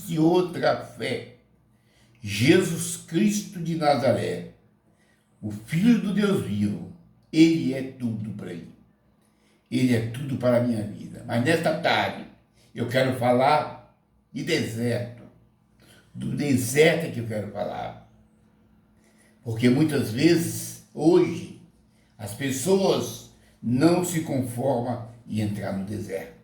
existe outra fé. Jesus Cristo de Nazaré, o Filho do Deus vivo, Ele é tudo para mim. Ele é tudo para a minha vida. Mas nesta tarde, eu quero falar de deserto. Do deserto é que eu quero falar. Porque muitas vezes, hoje, as pessoas não se conformam em entrar no deserto.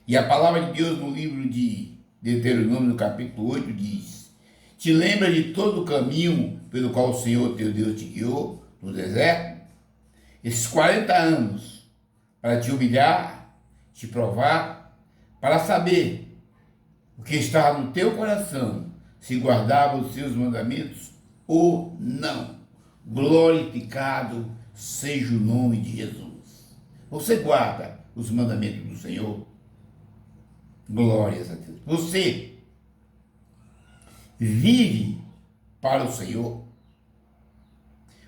E a palavra de Deus no livro de Deuteronômio, no capítulo 8, diz: te lembra de todo o caminho pelo qual o Senhor teu Deus te guiou no deserto? Esses 40 anos para te humilhar, te provar, para saber o que estava no teu coração, se guardava os seus mandamentos ou não. Glorificado seja o nome de Jesus. Você guarda os mandamentos do Senhor? Glórias a Deus. Você vive para o Senhor?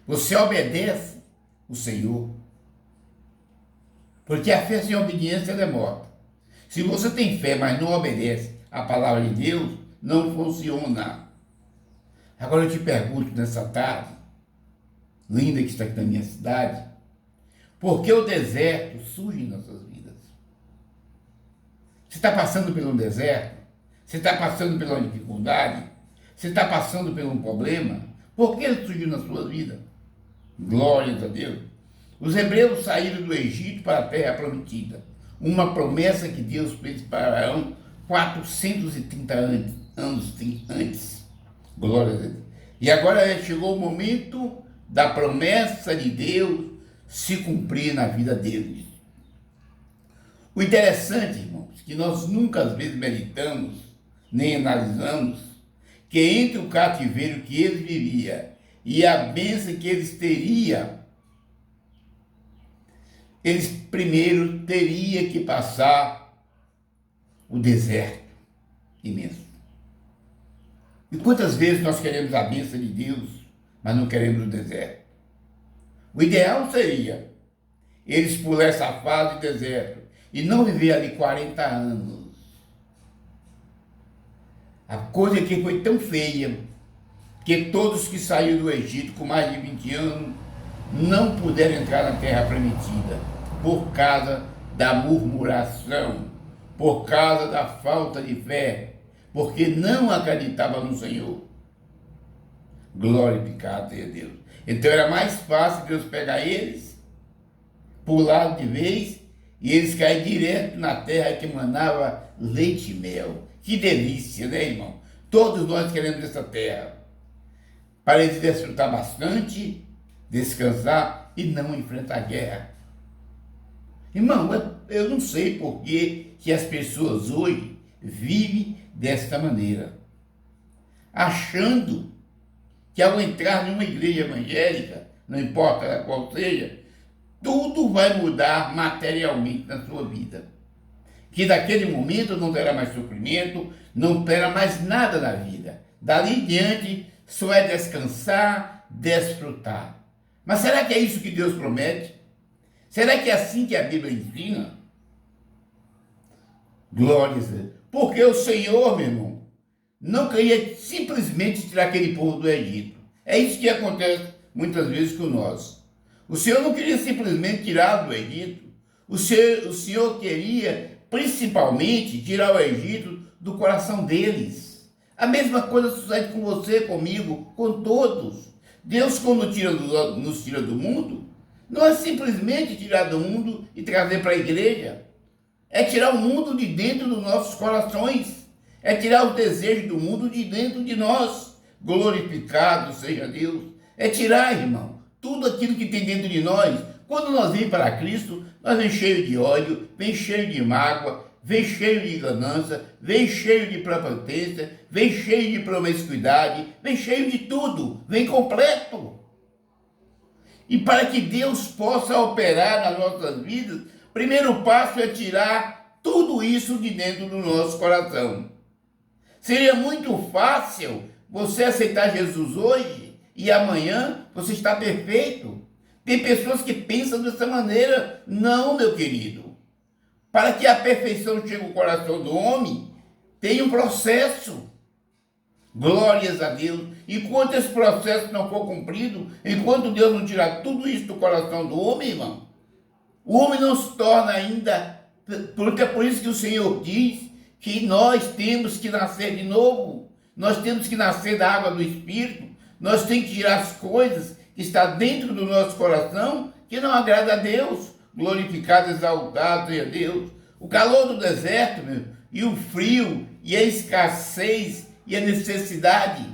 Você obedece o Senhor? Porque a fé sem obediência ela é morta. Se você tem fé, mas não obedece a palavra de Deus, não funciona. Agora eu te pergunto nessa tarde, linda que está aqui na minha cidade, por que o deserto surge em nossas vidas? Você está passando por um deserto? Você está passando por uma dificuldade? Você está passando por um problema? Por que ele surgiu na sua vida? Glórias a Deus. Os hebreus saíram do Egito para a terra prometida. Uma promessa que Deus fez para Abraão 430 anos antes. Glória a Deus. E agora chegou o momento da promessa de Deus se cumprir na vida deles. O interessante, irmãos, que nós nunca às vezes meditamos, nem analisamos, que entre o cativeiro que eles viviam e a bênção que eles teriam, eles primeiro teriam que passar o deserto imenso. E quantas vezes nós queremos a bênção de Deus, mas não queremos o deserto? O ideal seria eles pular essa fase de deserto e não viver ali 40 anos. A coisa que foi tão feia, que todos que saíram do Egito com mais de 20 anos não puderam entrar na terra prometida, por causa da murmuração, por causa da falta de fé, porque não acreditavam no Senhor. Glorificado seja Deus. Então era mais fácil Deus pegar eles, pular de vez, e eles caírem direto na terra que manava leite e mel. Que delícia, né, irmão? Todos nós queremos essa terra, para eles desfrutar bastante, descansar e não enfrentar a guerra. Irmão, eu não sei por que as pessoas hoje vivem desta maneira, achando que ao entrar numa igreja evangélica, não importa qual seja, tudo vai mudar materialmente na sua vida. Que daquele momento não terá mais sofrimento, não terá mais nada na vida. Dali em diante só é descansar, desfrutar. Mas será que é isso que Deus promete? Será que é assim que a Bíblia ensina? Glórias a Deus. Porque o Senhor, meu irmão, não queria simplesmente tirar aquele povo do Egito. É isso que acontece muitas vezes com nós. O Senhor não queria simplesmente tirar do Egito. O Senhor queria principalmente tirar o Egito do coração deles. A mesma coisa sucede com você, comigo, com todos. Deus, quando nos tira do mundo, não é simplesmente tirar do mundo e trazer para a igreja. É tirar o mundo de dentro dos nossos corações. É tirar o desejo do mundo de dentro de nós. Glorificado seja Deus. É tirar, irmão, tudo aquilo que tem dentro de nós. Quando nós vem para Cristo, nós vem cheio de ódio, vem cheio de mágoa, vem cheio de ganância, vem cheio de prepotência, vem cheio de promiscuidade, vem cheio de tudo, vem completo. E para que Deus possa operar nas nossas vidas, o primeiro passo é tirar tudo isso de dentro do nosso coração. Seria muito fácil você aceitar Jesus hoje e amanhã você está perfeito. Tem pessoas que pensam dessa maneira. Não, meu querido. Para que a perfeição chegue ao coração do homem, tem um processo. Glórias a Deus. Enquanto esse processo não for cumprido, enquanto Deus não tirar tudo isso do coração do homem, irmão, o homem não se torna ainda. Porque é por isso que o Senhor diz que nós temos que nascer de novo. Nós temos que nascer da água do Espírito. Nós temos que tirar as coisas que estão dentro do nosso coração que não agrada a Deus. Glorificado, exaltado seja Deus. O calor do deserto, meu, e o frio, e a escassez, e a necessidade.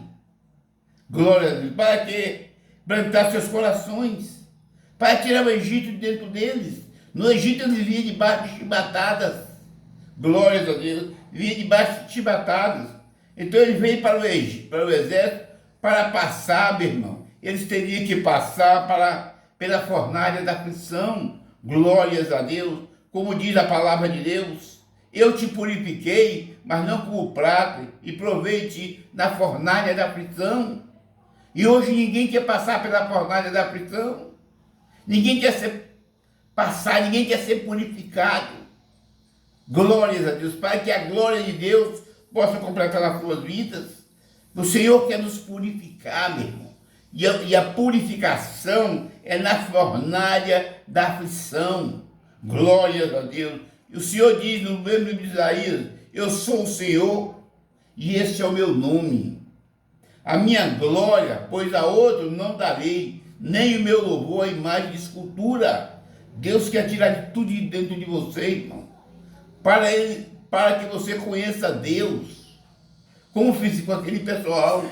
Glória a Deus. Para quê? Plantar seus corações. Para tirar o Egito de dentro deles. No Egito eles viviam debaixo de chibatadas. Glórias a Deus. Viviam debaixo de chibatadas. Então ele veio para o Egito, para o exército, para passar, meu irmão. Eles teriam que passar pela fornalha da aflição. Glórias a Deus. Como diz a palavra de Deus. Eu te purifiquei, mas não com o prato, e provei-te na fornalha da aflição. E hoje ninguém quer passar pela fornalha da aflição. Ninguém quer ninguém quer ser purificado. Glórias a Deus, Pai, que a glória de Deus possa completar as suas vidas. O Senhor quer nos purificar, meu irmão. E a purificação é na fornalha da aflição. Glórias a Deus. E o Senhor diz no mesmo livro de Isaías: eu sou o Senhor e este é o meu nome. A minha glória, pois a outro não darei, nem o meu louvor a imagem de escultura. Deus quer tirar tudo de dentro de você, irmão, para que você conheça Deus, como fiz com aquele pessoal.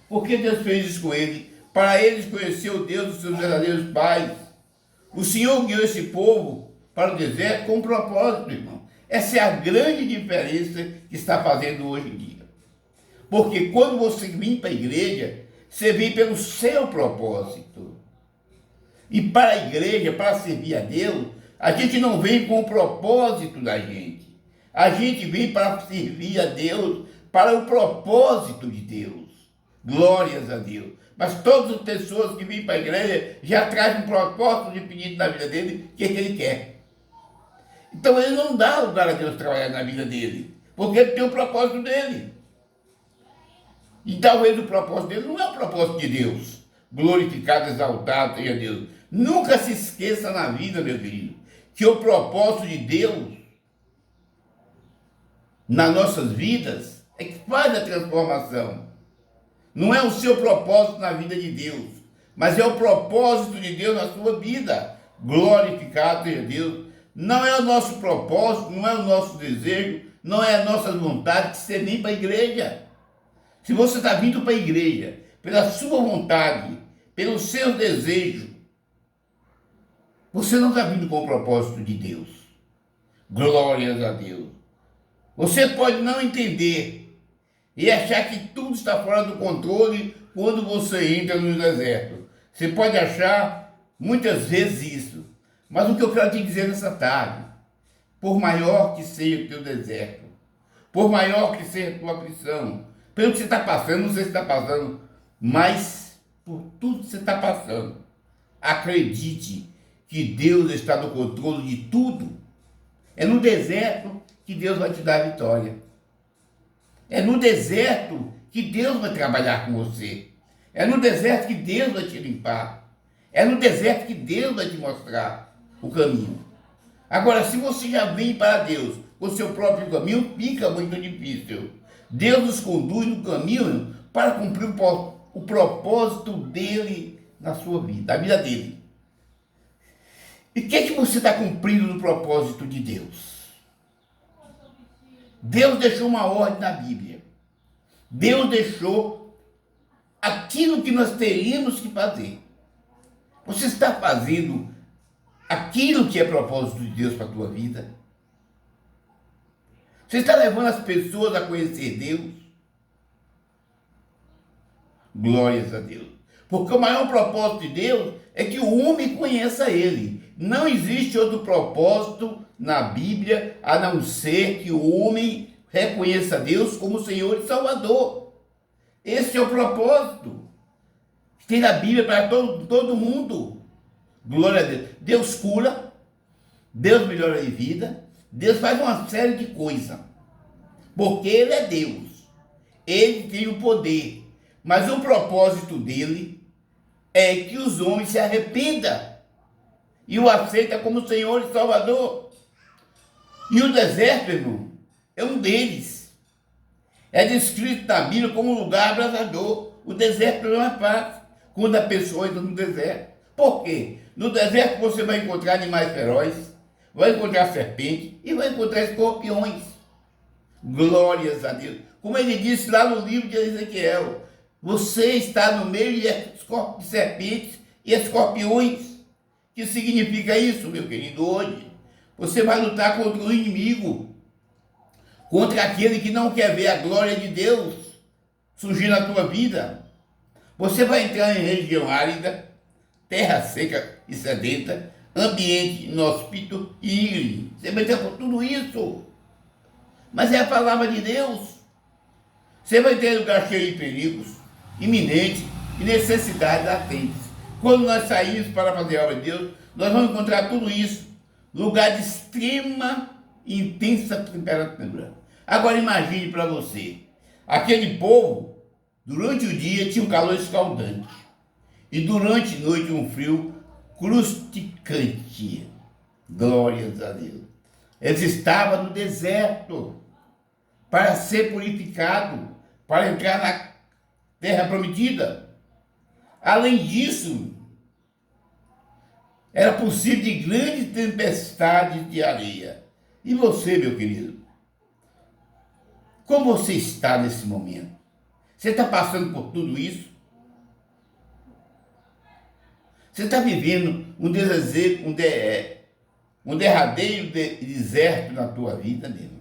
Porque Deus fez isso com ele? Para eles conhecer o Deus dos seus verdadeiros pais. O Senhor guiou esse povo para o deserto com um propósito, irmão. Essa é a grande diferença que está fazendo hoje em dia. Porque quando você vem para a igreja, você vem pelo seu propósito. E para a igreja, para servir a Deus, a gente não vem com o propósito da gente. A gente vem para servir a Deus, para o propósito de Deus. Glórias a Deus. Mas todas as pessoas que vêm para a igreja já trazem um propósito definido na vida dele, que ele quer. Então ele não dá lugar a Deus trabalhar na vida dele, porque ele tem o propósito dele. E talvez o propósito dele não é o propósito de Deus. Glorificado, exaltado seja Deus. Nunca se esqueça na vida, meu querido, que o propósito de Deus nas nossas vidas é que faz a transformação. Não é o seu propósito na vida de Deus, mas é o propósito de Deus na sua vida. Glorificado seja Deus. Não é o nosso propósito, não é o nosso desejo, não é a nossa vontade de você vir para a igreja. Se você está vindo para a igreja pela sua vontade, pelos seus desejos, você não está vindo com o propósito de Deus. Glórias a Deus. Você pode não entender e achar que tudo está fora do controle quando você entra no deserto. Você pode achar muitas vezes isso. Mas o que eu quero te dizer nessa tarde, por maior que seja o teu deserto, por maior que seja a tua aflição, pelo que você está passando, não sei se está passando, mas por tudo que você está passando, acredite que Deus está no controle de tudo. É no deserto que Deus vai te dar a vitória. É no deserto que Deus vai trabalhar com você. É no deserto que Deus vai te limpar. É no deserto que Deus vai te mostrar o caminho. Agora, se você já vem para Deus com o seu próprio caminho, fica muito difícil. Deus nos conduz no caminho para cumprir o propósito dele na sua vida, a vida dele. E o que é que você está cumprindo no propósito de Deus? Deus deixou uma ordem na Bíblia. Deus deixou aquilo que nós teríamos que fazer. Você está fazendo aquilo que é propósito de Deus para a tua vida? Você está levando as pessoas a conhecer Deus? Glórias a Deus. Porque o maior propósito de Deus é que o homem conheça Ele. Não existe outro propósito na Bíblia a não ser que o homem reconheça Deus como Senhor e Salvador. Esse é o propósito que tem na Bíblia para todo mundo. Glória a Deus. Deus cura, Deus melhora de vida, Deus faz uma série de coisas. porque ele é Deus. Ele tem o poder, mas o propósito dele é que os homens se arrependam e o aceitem como Senhor e Salvador. E o deserto, irmão, é um deles. É descrito na Bíblia como um lugar abrasador. O deserto não é fácil quando a pessoa entra no deserto. Por quê? No deserto você vai encontrar animais ferozes, vai encontrar serpentes e vai encontrar escorpiões. Glórias a Deus. Como ele disse lá no livro de Ezequiel, você está no meio de serpentes e escorpiões. O que significa isso, meu querido, hoje? Você vai lutar contra o inimigo, contra aquele que não quer ver a glória de Deus surgir na tua vida. Você vai entrar em região árida, terra seca e sedenta, ambiente inóspito e íngreme. Você vai entrar por tudo isso. Mas é a palavra de Deus. Você vai ter lugar cheio de perigos iminentes e necessidades latentes. Quando nós saímos para fazer a obra de Deus, nós vamos encontrar tudo isso. Lugar de extrema e intensa temperatura. Agora imagine para você, aquele povo, durante o dia tinha um calor escaldante e durante a noite um frio crusticante. Glórias a Deus. Eles estavam no deserto para ser purificado, para entrar na terra prometida. Além disso, era possível de grandes tempestades de areia. E você, meu querido, como você está nesse momento? Você está passando por tudo isso? Você está vivendo um derradeiro deserto na tua vida mesmo?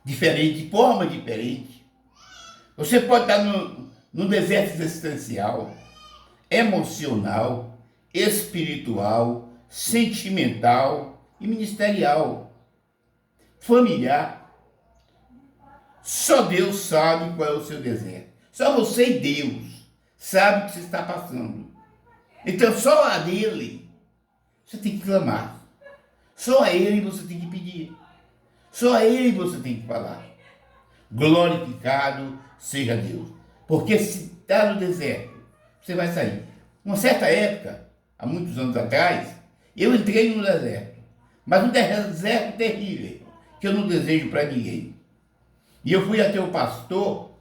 Diferente, de forma diferente. Você pode estar no deserto existencial, emocional, espiritual, sentimental e ministerial, familiar. Só Deus sabe qual é o seu deserto. Só você e Deus sabe o que você está passando. Então só a dele você tem que clamar. Só a ele você tem que pedir. Só a ele você tem que falar. Glorificado seja Deus. Porque se está no deserto, você vai sair. Uma certa época, há muitos anos atrás, eu entrei no deserto. Mas um deserto terrível, que eu não desejo para ninguém. E eu fui até o pastor,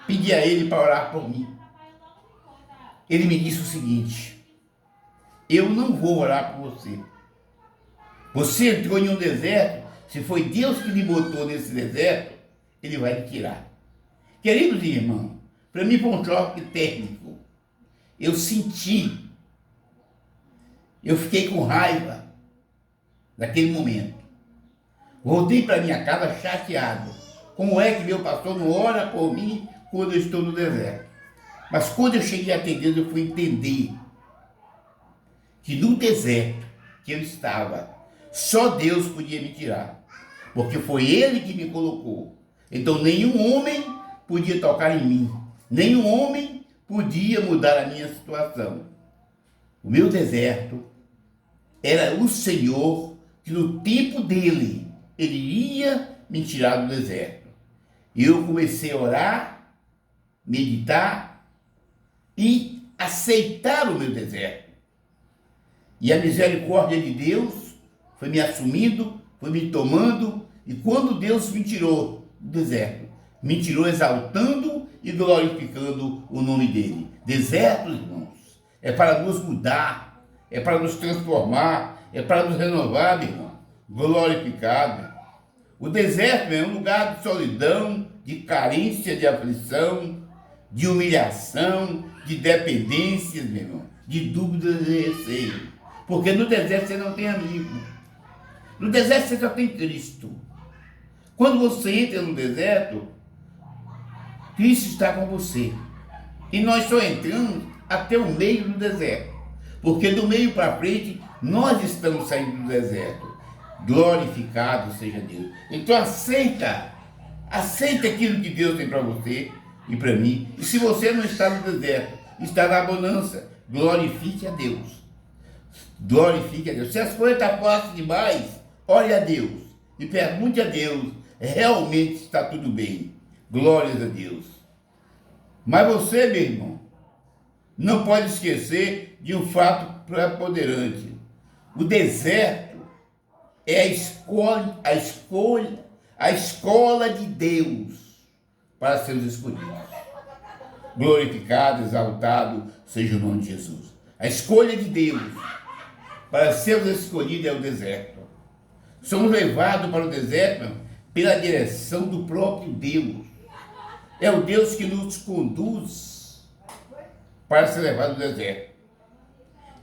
pedi a ele para orar por mim. Ele me disse o seguinte: eu não vou orar por você. Você entrou em um deserto, se foi Deus que lhe botou nesse deserto, ele vai lhe tirar. Queridos irmãos, para mim foi um choque térmico. Eu senti, eu fiquei com raiva naquele momento. Voltei para minha casa chateado. Como é que meu pastor não ora por mim quando eu estou no deserto? Mas quando eu cheguei até Deus, eu fui entender que no deserto que eu estava, só Deus podia me tirar. Porque foi Ele que me colocou. Então nenhum homem podia tocar em mim. Nenhum homem podia mudar a minha situação. O meu deserto era o Senhor que no tempo dele, Ele ia me tirar do deserto. E eu comecei a orar, meditar e aceitar o meu deserto. E a misericórdia de Deus foi me assumindo, foi me tomando, e quando Deus me tirou do deserto, me tirou exaltando e glorificando o nome dele. Deserto, irmãos, é para nos mudar, é para nos transformar, é para nos renovar, meu irmão. Glorificado. O deserto é um lugar de solidão, de carência, de aflição, de humilhação, de dependência, meu irmão, de dúvidas e receio. Porque no deserto você não tem amigo. No deserto você só tem Cristo. Quando você entra no deserto, Cristo está com você. E nós só entramos até o meio do deserto. Porque do meio para frente, nós estamos saindo do deserto. Glorificado seja Deus. Então aceita aquilo que Deus tem para você e para mim. E se você não está no deserto, está na bonança, glorifique a Deus. Glorifique a Deus. Se as coisas estão fáceis demais, ore a Deus. e pergunte a Deus, realmente está tudo bem. Glórias a Deus. Mas você, meu irmão, não pode esquecer de um fato preponderante. O deserto é a escola de Deus para seus escolhidos. Glorificado, exaltado seja o nome de Jesus. A escolha de Deus para seus escolhidos é o deserto. Somos levados para o deserto pela direção do próprio Deus. É o Deus que nos conduz para ser levado ao deserto.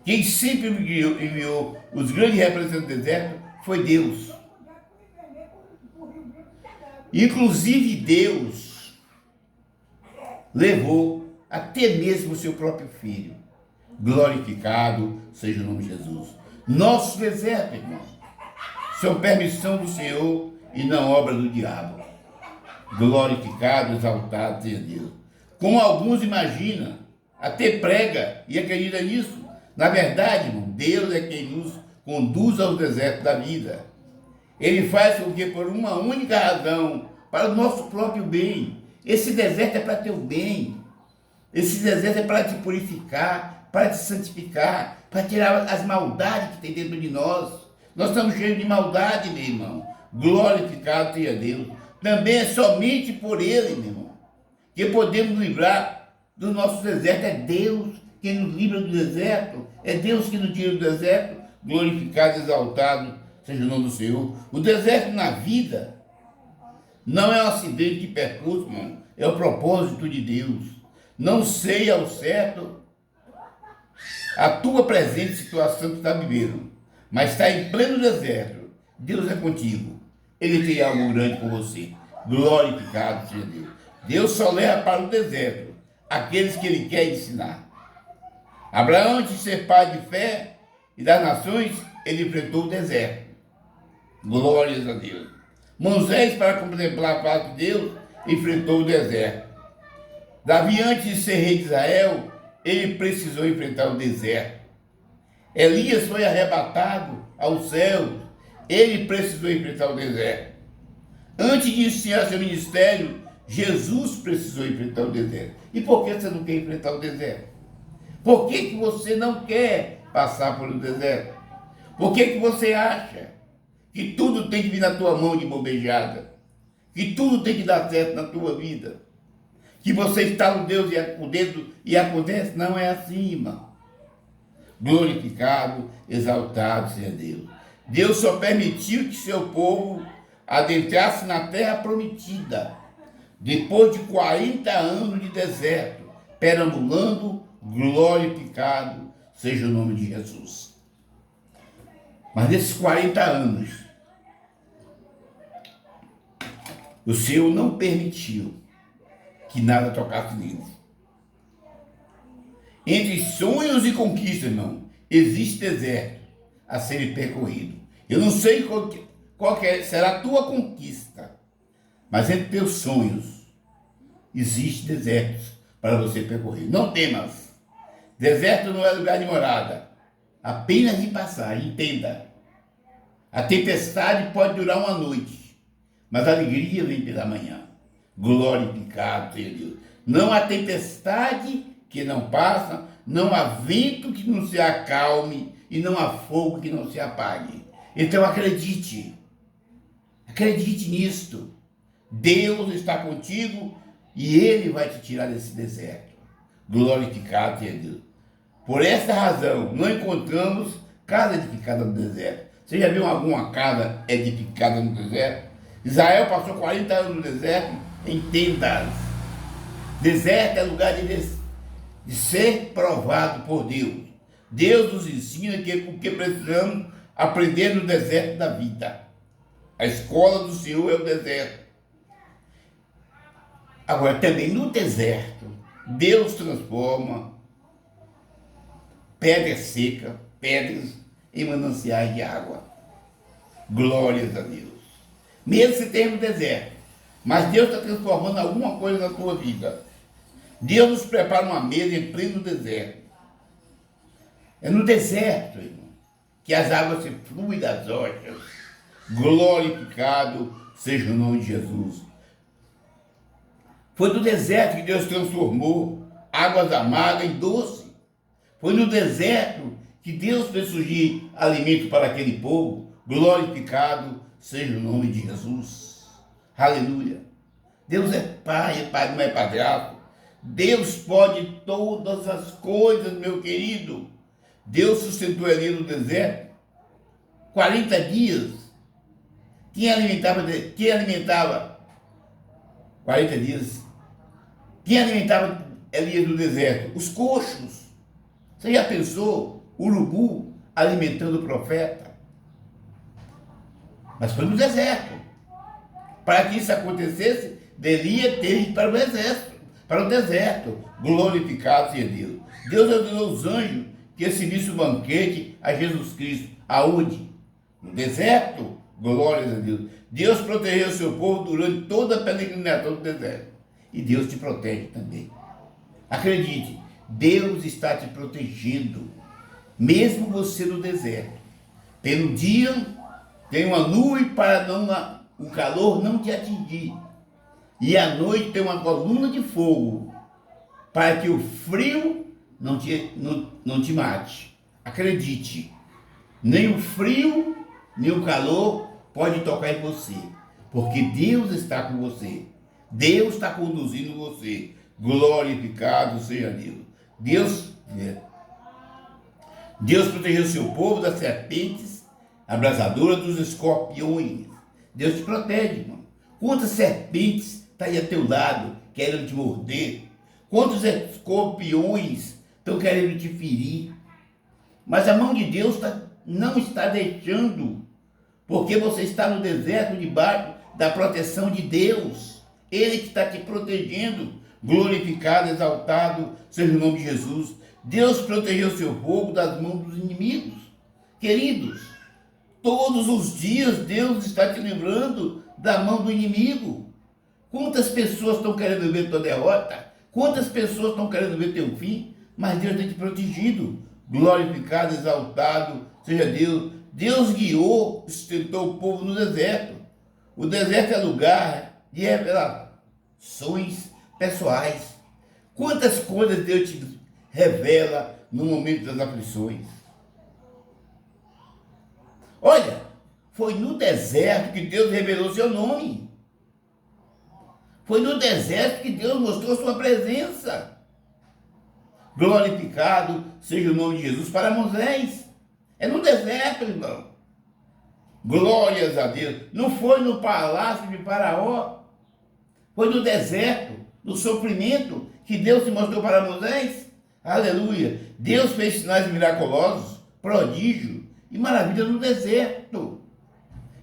Quem sempre enviou os grandes representantes do deserto foi Deus. Inclusive Deus levou até mesmo o seu próprio filho. Glorificado seja o nome de Jesus. Nossos desertos, irmão, são permissão do Senhor e não obra do diabo. Glorificado, exaltado seja Deus. Como alguns imaginam, até prega e acredita nisso. Na verdade, irmão, Deus é quem nos conduz ao deserto da vida. Ele faz com que por uma única razão, para o nosso próprio bem. Esse deserto é para teu bem. Esse deserto é para te purificar, para te santificar, para tirar as maldades que tem dentro de nós. Nós estamos cheios de maldade, meu irmão. Glorificado seja Deus. Também é somente por Ele, meu irmão, que podemos livrar do nosso deserto. É Deus quem nos livra do deserto. É Deus que nos tira do deserto. Glorificado, exaltado seja o nome do Senhor. O deserto na vida não é um acidente de percurso, irmão. É o propósito de Deus. Não sei ao certo a tua presente situação que está vivendo, mas está em pleno deserto. Deus é contigo. Ele tem algo grande por você. Glorificado seja Deus. Deus só leva para o deserto aqueles que Ele quer ensinar. Abraão, antes de ser pai de fé e das nações, ele enfrentou o deserto. Glórias a Deus. Moisés, para contemplar a face de Deus, enfrentou o deserto. Davi, antes de ser rei de Israel, ele precisou enfrentar o deserto. Elias foi arrebatado aos céus, ele precisou enfrentar o deserto. Antes de iniciar seu ministério, Jesus precisou enfrentar o deserto. E por que você não quer enfrentar o deserto? Por que você não quer passar pelo deserto? Por que você acha que tudo tem que vir na tua mão de bobejada? Que tudo tem que dar certo na tua vida? Que você está no Deus e o dedo e acontece? Não é assim, irmão. Glorificado, exaltado seja Deus. Deus só permitiu que seu povo adentrasse na terra prometida, depois de 40 anos de deserto, perambulando, glorificado seja o nome de Jesus. Mas nesses 40 anos, o Senhor não permitiu que nada tocasse neles. Entre sonhos e conquistas, irmão, existe deserto a ser percorrido. Eu não sei qual será a tua conquista, mas entre teus sonhos existe desertos para você percorrer. Não temas. Deserto não é lugar de morada, apenas de passar. Entenda. A tempestade pode durar uma noite, mas a alegria vem pela manhã. Glorificado seja Deus. Não há tempestade que não passa, não há vento que não se acalme e não há fogo que não se apague. Então acredite nisto. Deus está contigo e Ele vai te tirar desse deserto. Glorificado seja Deus. Por esta razão, não encontramos casa edificada no deserto. Você já viu alguma casa edificada no deserto? Israel passou 40 anos no deserto em tendas. Deserto é lugar de ser provado por Deus. Deus nos ensina o que precisamos aprender no deserto da vida. A escola do Senhor é o deserto. Agora, também no deserto, Deus transforma pedra seca, pedras em mananciais de água. Glórias a Deus. Mesmo se tem no deserto, mas Deus está transformando alguma coisa na tua vida. Deus nos prepara uma mesa em pleno deserto. É no deserto, irmão, que as águas se fluem das rochas. Glorificado seja o nome de Jesus. Foi no deserto que Deus transformou águas amargas em doce. Foi no deserto que Deus fez surgir alimento para aquele povo. Glorificado seja o nome de Jesus. Aleluia. Deus é Pai, não é padrasto. Deus pode todas as coisas, meu querido. Deus sustentou ali no deserto 40 dias. Quem alimentava 40 dias? Quem alimentava Elias no deserto? Os coxos. Você já pensou? Urubu alimentando o profeta? Mas foi no deserto. Para que isso acontecesse, Elias teve que ir para o exército, para o deserto. Glorificado seja Deus. Deus ordenou os anjos que servissem o banquete a Jesus Cristo. Aonde? No deserto. Glórias a Deus. Deus protegeu o seu povo durante toda a peregrinação do deserto. E Deus te protege também. Acredite, Deus está te protegendo. Mesmo você no deserto. Pelo dia, tem uma nuvem para o calor não te atingir. E à noite tem uma coluna de fogo para que o frio não te mate. Acredite, nem o frio, nem o calor pode tocar em você, porque Deus está com você. Deus está conduzindo você. Glorificado seja Deus. Deus protegeu o seu povo das serpentes abrasadoras, dos escorpiões. Deus te protege, irmão. Quantas serpentes estão aí a teu lado, querendo te morder? Quantos escorpiões estão querendo te ferir? Mas a mão de Deus não está deixando, porque você está no deserto debaixo da proteção de Deus. Ele que está te protegendo. Glorificado, exaltado seja o nome de Jesus. Deus protegeu seu povo das mãos dos inimigos. Queridos, todos os dias Deus está te livrando da mão do inimigo. Quantas pessoas estão querendo ver tua derrota? Quantas pessoas estão querendo ver teu fim? Mas Deus tem te protegido. Glorificado, exaltado seja Deus. Deus guiou, sustentou o povo no deserto. O deserto é lugar de revelações pessoais. Quantas coisas Deus te revela no momento das aflições. Olha, foi no deserto que Deus revelou seu nome. Foi no deserto que Deus mostrou sua presença. Glorificado seja o nome de Jesus para Moisés. É no deserto, irmão. Glórias a Deus. Não foi no palácio de Faraó. Foi no deserto, no sofrimento, que Deus se mostrou para Moisés. Aleluia. Deus fez sinais miraculosos, prodígio e maravilha no deserto.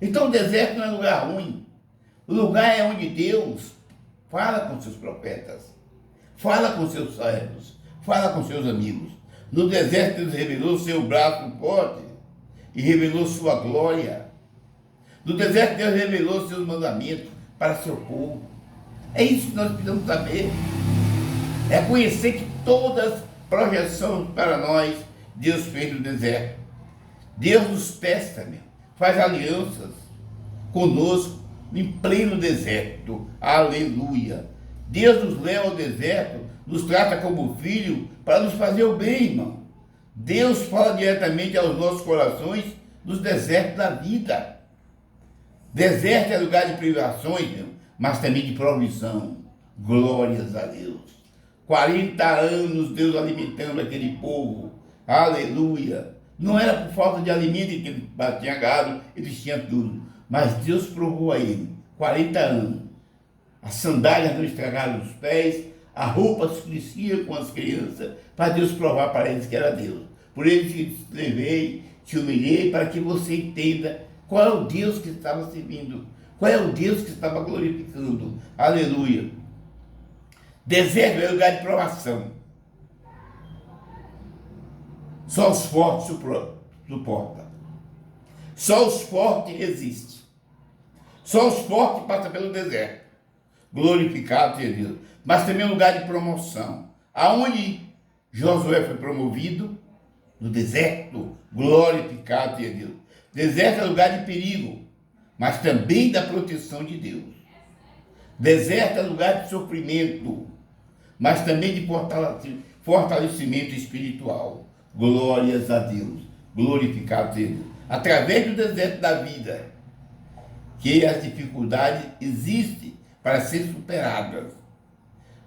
Então o deserto não é lugar ruim. O lugar é onde Deus fala com seus profetas, fala com seus servos, fala com seus amigos. No deserto Deus revelou seu braço forte e revelou sua glória. No deserto Deus revelou seus mandamentos para seu povo. É isso que nós precisamos saber. É conhecer que todas as projeções para nós Deus fez no deserto. Deus nos testa, faz alianças conosco em pleno deserto. Aleluia. Deus nos leva ao deserto, nos trata como filho para nos fazer o bem, irmão. Deus fala diretamente aos nossos corações nos desertos da vida. Deserto é lugar de privações, mas também de provisão. Glórias a Deus. 40 anos Deus alimentando aquele povo. Aleluia. Não era por falta de alimento que ele tinha gado, eles tinham tudo. Mas Deus provou a ele 40 anos. As sandálias não estragaram os pés, a roupa se crescia com as crianças, para Deus provar para eles que era Deus. Por isso te levei, te humilhei, para que você entenda qual é o Deus que estava servindo, qual é o Deus que estava glorificando. Aleluia. Deserto é lugar de provação. Só os fortes suportam. Só os fortes resistem. Só os fortes passam pelo deserto. Glorificado seja Deus. Mas também é um lugar de promoção. Aonde Josué foi promovido? No deserto. Glorificado seja Deus. Deserto é lugar de perigo. mas também da proteção de Deus. Deserto é lugar de sofrimento, mas também de fortalecimento espiritual. Glórias a Deus, glorificado seja Deus. Através do deserto da vida, que as dificuldades existem para ser superadas,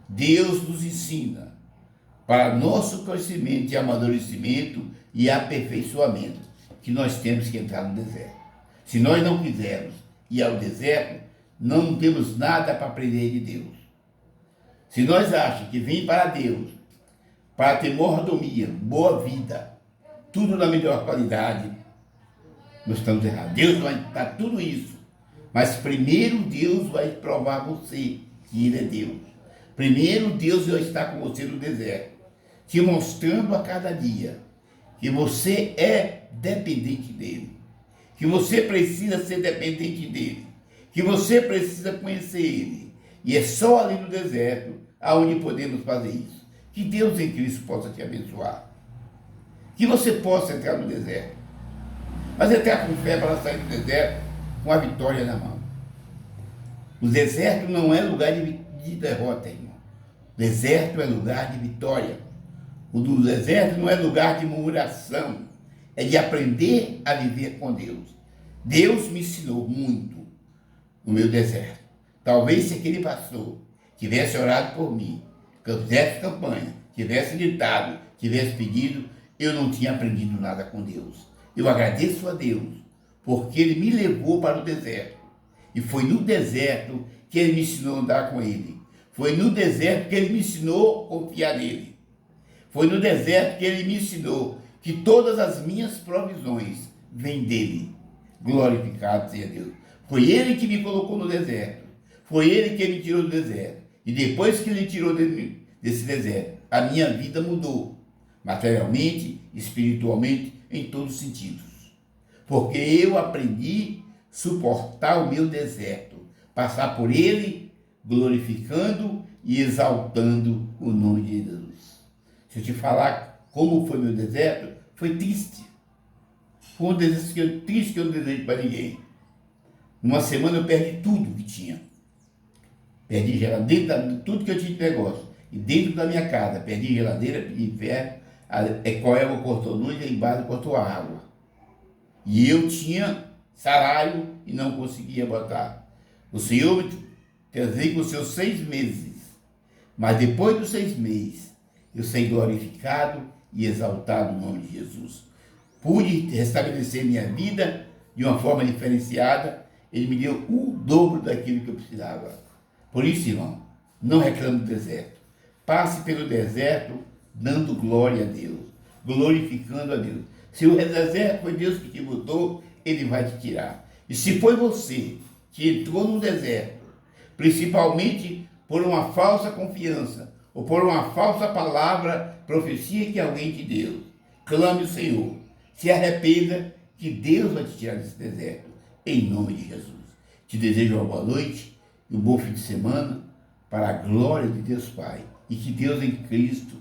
Deus nos ensina para nosso crescimento e amadurecimento e aperfeiçoamento, que nós temos que entrar no deserto. Se nós não quisermos ir ao deserto, não temos nada para aprender de Deus. Se nós achamos que vem para Deus para ter mordomia, boa vida, tudo na melhor qualidade, nós estamos errados. Deus vai dar tudo isso, mas primeiro Deus vai provar você que Ele é Deus. Primeiro Deus vai estar com você no deserto, te mostrando a cada dia que você é dependente dEle, que você precisa ser dependente dEle, que você precisa conhecer Ele. E é só ali no deserto aonde podemos fazer isso. Que Deus em Cristo possa te abençoar. Que você possa entrar no deserto. Mas entrar com fé para sair do deserto com a vitória na mão. O deserto não é lugar de derrota, irmão. O deserto é lugar de vitória. O do deserto não é lugar de murmuração. É de aprender a viver com Deus. Deus me ensinou muito no meu deserto. Talvez se aquele pastor tivesse orado por mim, que eu fizesse campanha, tivesse gritado, tivesse pedido, eu não tinha aprendido nada com Deus. Eu agradeço a Deus, porque Ele me levou para o deserto. E foi no deserto que Ele me ensinou a andar com Ele. Foi no deserto que Ele me ensinou a confiar nele. Foi no deserto que Ele me ensinou que todas as minhas provisões vêm dEle. Glorificado seja Deus. Foi Ele que me colocou no deserto. Foi Ele que me tirou do deserto. E depois que Ele tirou desse deserto, a minha vida mudou. Materialmente, espiritualmente, em todos os sentidos. Porque eu aprendi a suportar o meu deserto. Passar por ele, glorificando e exaltando o nome de Jesus. Se eu te falar como foi meu deserto, foi triste. Foi um deserto triste que eu não desejo para ninguém. Numa semana eu perdi tudo que tinha. Perdi geladeira, tudo que eu tinha de negócio. E dentro da minha casa, perdi geladeira, perdi ferro, a Ecoel cortou luz e embaixo cortou a água. E eu tinha salário e não conseguia botar. O Senhor me trazia com os seus 6 meses. Mas depois dos 6 meses, eu sei glorificado e exaltado no nome de Jesus. Pude restabelecer minha vida de uma forma diferenciada. Ele me deu o dobro daquilo que eu precisava. Por isso, irmão, não reclame do deserto. Passe pelo deserto dando glória a Deus, glorificando a Deus. Se o deserto foi Deus que te botou, Ele vai te tirar. E se foi você que entrou no deserto, principalmente por uma falsa confiança, ou por uma falsa palavra, profecia que alguém te deu, clame o Senhor, se arrependa, que Deus vai te tirar desse deserto, em nome de Jesus. Te desejo uma boa noite e um bom fim de semana, para a glória de Deus Pai, e que Deus em Cristo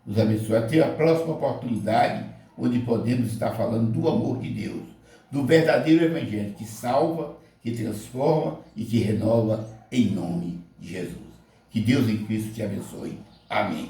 nos abençoe. Até a próxima oportunidade, onde podemos estar falando do amor de Deus, do verdadeiro Evangelho, que salva, que transforma e que renova, em nome de Jesus. Que Deus em Cristo te abençoe. Amém.